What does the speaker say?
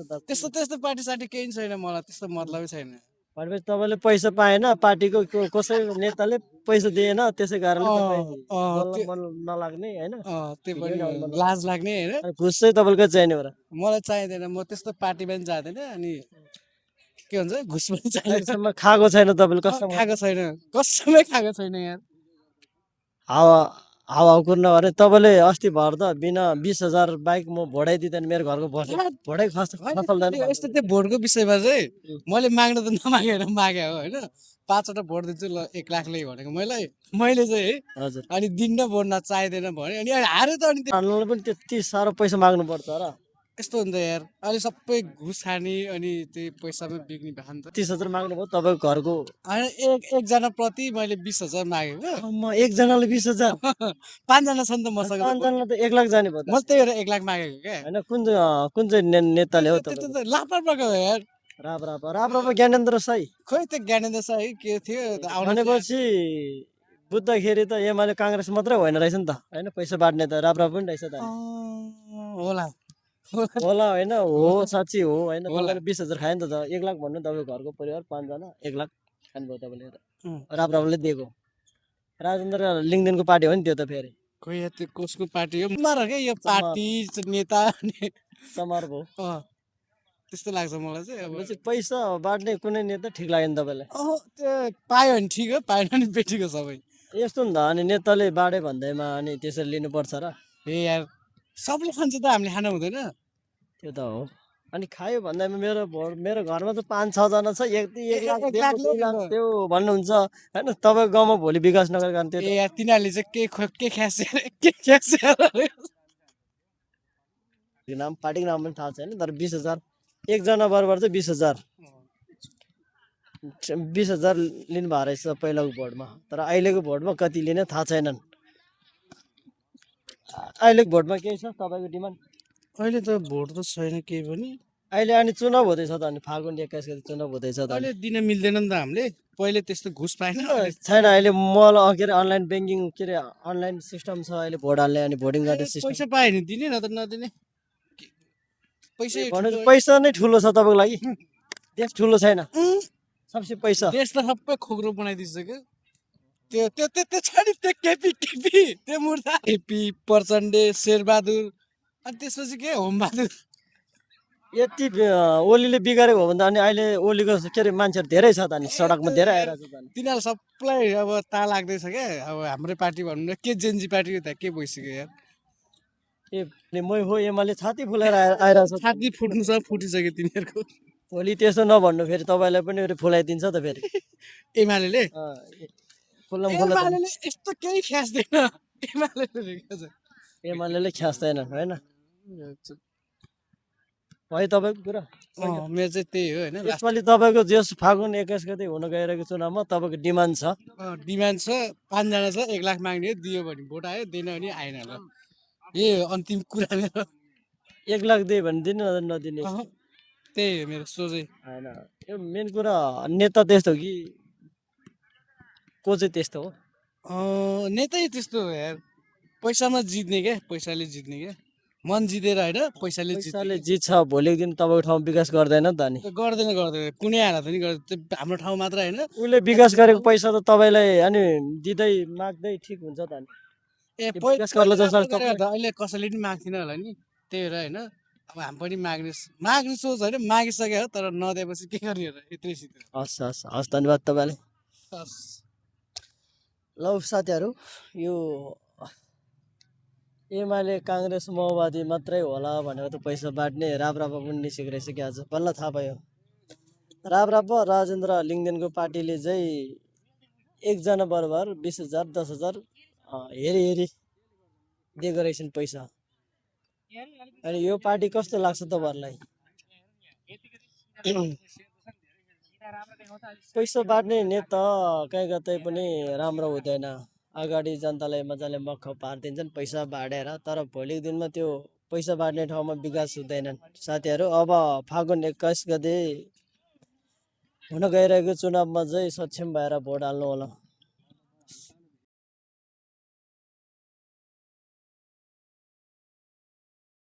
त्यस्तो त्यस्तो पार्टी साटी केही छैन, मलाई त्यस्तो मतलबै छैन। भनेपछि तपाईँले पैसा पाएन, पार्टीको कसै नेताले पैसा दिएन, त्यसै कारणले तपाईँ बोल्न त्यो मन नलाग्ने होइन। त्यो भिडियो पनि नि हाल्नु मन लाज लाग्ने होइन। लाग्ने। घुस चाहिँ तपाईँको चाहिने हो र? मलाई चाहिँदैन, म त्यस्तो पार्टी पनि जाँदैन। अनि के भन्छ, घुस पनि चाहिँदैन। अहिलेसम्म खाएको छैन तपाईँले? कसम खाएको छैन, कसमै खाएको छैन यार। हावा हावा कुर्न भने तपाईँले अस्ति भर त बिना 20,000 बाइक म भोडाइ दिँदैन, मेरो घरको भोडाइ खस्दैन। यस्तो त्यो भोटको विषयमा चाहिँ मैले माग्न त नमागे होइन, मागे हो होइन। 5वटा भोट दिन्छु ल 1 लाखले भनेको मैले चाहिँ है। हजुर। अनि दिन्न भोट चाहिँदैन भने अनि हारे त। अनि हाल्नुलाई पनि त्यति साह्रो पैसा माग्नु पर्छ र? यस्तो हुन्छ यार, अहिले सबै घुस खाने अनि त्यही पैसामा बिक्ने भयो नि त। 30,000 माग्नु भयो तपाईँको घरको? होइन, एकजना प्रति मैले 20,000 मागेको। म एकजनाले 20,000? 5जना छ नि त मसँग। 5जनालाई त 1 लाख जाने भयो त। म त्यही भएर 1 लाख मागेको क्या। होइन कुन चाहिँ नेताले हो त्यो तपाईँको? त लापरवाको हो यार। राप्रपा ज्ञानेन्द्र साई? खोइ त्यो ज्ञानेन्द्र साई के थियो भनेपछि बुझ्दाखेरि त एमाले काङ्ग्रेस मात्रै होइन रहेछ नि त होइन, पैसा बाँड्ने त राप्रपा पनि रहेछ त। होला होला होइन, हो साँच्ची हो होइन। तपाईँले 20,000 खायो नि त 1 लाख भन्नु, तपाईँको घरको परिवार 5जना 1 लाख खानुभयो तपाईँले राप्रपाले दिएको। राजेन्द्र लिङ्गदेनको पार्टी हो नि त्यो त फेरि। खोइ त्यो कसको पार्टी हो क्या यो पार्टी नेता समार भयो त्यस्तो लाग्छ मलाई चाहिँ। अब पैसा बाँड्ने कुनै नेता ठिक लाग्यो नि तपाईँलाई? त्यो पायो भने ठिक हो, पाएन भने बेठिक हो सबै। यस्तो नि त, अनि नेताले बाँडे भन्दैमा अनि त्यसरी लिनुपर्छ र? ए यार, सबले खान्छ त, हामीले खानु हुँदैन? त्यो त हो। अनि खायो भन्दैमा मेरो घरमा त 5-6जना छ, 1 लाख 2 लाख त्यो भन्नुहुन्छ होइन। तपाईँको गाउँमा भोलि विकास नगरेको कारण त्यो ए यार, तिनीहरूले चाहिँ के ख्यास नाम पार्टीको नाम पनि थाहा छैन, तर 20,000 एकजना बराबर चाहिँ 20,000 लिनु भएको रहेछ पहिलाको भोटमा। तर अहिलेको भोटमा कति लिने थाहा छैनन्। अहिलेको भोटमा केही छ तपाईँको डिमान्ड? अहिले त भोट त छैन केही पनि। अहिले अनि चुनाव हुँदैछ त, अनि फागुन 21 गते चुनाव हुँदैछ त। अहिले दिन मिल्दैन नि त, हामीले पहिले त्यस्तो घुस पाएन छैन। अहिले मल के अरे अनलाइन ब्याङ्किङ के अरे अनलाइन सिस्टम छ अहिले भोट हाल्ने, अनि भोटिङ गर्ने सिस्टम। पैसा पायो भने दिने, न त नदिने। पैसा नै ठुलो छ तपाईँको लागि? देश ठुलो छैन, सबसे पैसा। देश त सबै खोक्रो बनाइदिन्छ क्या। त्यो छ नि, त्यो केपी त्यो मुर्दा केपी प्रचण्डे शेरबहादुर, अनि त्यसपछि के होमबहादुर। यति ओलीले बिगारेको हो भने त अनि अहिले ओलीको के अरे मान्छेहरू धेरै छ त, अनि सडकमा धेरै आइरहेको छ। तिनीहरू सबलाई अब ता लाग्दैछ क्या। अब हाम्रै पार्टी भन्नु के जेन्जी पार्टी त के भइसक्यो यार। मै हो एमाले छाती फुलाएर आइरहेको छ। छाती फुट्नु छ, फुटिसक्यो तिनीहरूको। भोलि त्यसो नभन्नु, फेरि तपाईँलाई पनि फुलाइदिन्छ त फेरि एमाले। एमाले यस्तो केही ख्यास्दैन। एमाले ख्यास्दैन होइन। है तपाईँको कुरा मेरो चाहिँ त्यही हो होइन। यसपालि तपाईँको जस फागुन 21 गते हुन गइरहेको चुनावमा तपाईँको डिमान्ड छ? डिमान्ड छ, 5जना छ, 1 लाख माग्ने, दियो भने भोट आयो, दिएन भने आएन ल। ए अन्तिम कुरा मेरो। 1 लाख दियो भने दिने नदिने त्यही हो मेरो सोचै। होइन, यो मेन कुरा नेता त्यस्तो कि को चाहिँ त्यस्तो हो? नेतै त्यस्तो हो यार, पैसामा जित्ने क्या, पैसाले जित्ने क्या। मन जितेर होइन, पैसाले जित्छ। भोलिको दिन तपाईँको ठाउँ विकास गर्दैन त नि? गर्दैन कुनै हालत पनि गर्दैन। हाम्रो ठाउँ मात्र होइन, उसले विकास गरेको पैसा त तपाईँलाई अनि दिँदै माग्दै ठिक हुन्छ त नि? अहिले कसैले पनि माग्थिन होला नि, त्यही भएर होइन। अब हामी पनि माग्ने सोच होइन, मागिसक्यो तर नदिएपछि के गर्ने होला, यत्रैसित। हस् धन्यवाद तपाईँलाई। ल साथीहरू, यो एमाले काङ्ग्रेस माओवादी मात्रै होला भनेको त पैसा बाँड्ने राप्रपा पनि निस्केको रहेछ कि आज बल्ल थाहा भयो। राप्रपा राजेन्द्र लिङ्गदेनको पार्टीले चाहिँ एकजना बराबर 20,000 10,000 हेरी दिएको रहेछन् पैसा। अनि यो पार्टी कस्तो लाग्छ तपाईँहरूलाई? पैसा बाँड्ने नेता कहीँ कतै पनि राम्रो हुँदैन। अगाडि जनतालाई मजाले मख पारिदिन्छन् पैसा बाँडेर, तर भोलिको दिनमा त्यो पैसा बाँड्ने ठाउँमा विकास हुँदैनन्। साथीहरू, अब फागुन 21 गते हुन गइरहेको चुनावमा चाहिँ सक्षम भएर भोट हाल्नु होला।